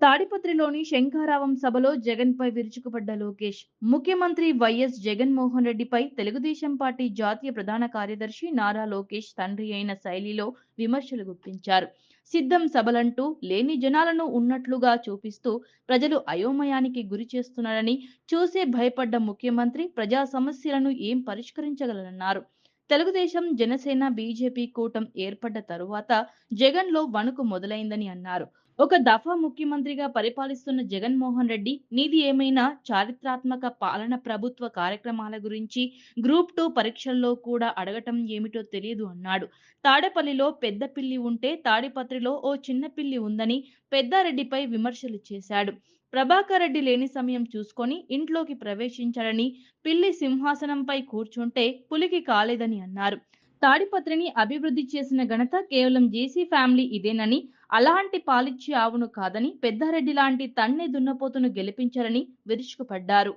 తాడిపత్రిలోని శంఖారావం సభలో జగన్పై విరుచుకుపడ్డ లోకేష్. ముఖ్యమంత్రి వైఎస్ జగన్మోహన్ రెడ్డిపై తెలుగుదేశం పార్టీ జాతీయ ప్రధాన కార్యదర్శి నారా లోకేష్ తండ్రి అయిన శైలిలో విమర్శలు గుప్పించారు. సిద్ధం సభలంటూ లేని జనాలను ఉన్నట్లుగా చూపిస్తూ ప్రజలు అయోమయానికి గురి చేస్తున్నారని, చూసే భయపడ్డ ముఖ్యమంత్రి ప్రజా సమస్యలను ఏం పరిష్కరించగలరన్నారు. తెలుగుదేశం, జనసేన, బీజేపీ కూటమి ఏర్పడ్డ తరువాత జగన్‌లో వణుకు మొదలైందని అన్నారు. ఒక దఫా ముఖ్యమంత్రిగా పరిపాలిస్తున్న జగన్మోహన్ రెడ్డి నీది ఏమైనా చారిత్రాత్మక పాలన ప్రభుత్వ కార్యక్రమాల గురించి గ్రూప్ 2 పరీక్షల్లో కూడా అడగటం ఏమిటో తెలియదు అన్నాడు. తాడేపల్లిలో పెద్ద పిల్లి ఉంటే తాడిపత్రిలో ఓ చిన్న పిల్లి ఉందని పెద్దారెడ్డిపై విమర్శలు చేశాడు. ప్రభాకర్ రెడ్డి లేని సమయం చూసుకొని ఇంట్లోకి ప్రవేశించాడని, పిల్లి సింహాసనంపై కూర్చుంటే పులికి కాలేదని అన్నారు. తాడిపత్రిని అభివృద్ధి చేసిన ఘనత కేవలం జేసీ ఫ్యామిలీ ఇదేనని, అలాంటి పాలిచ్చే ఆవును కాదని, పెద్దారెడ్డి లాంటి తన్నే దున్నపోతును గెలిపించారని విరుచుకుపడ్డారు.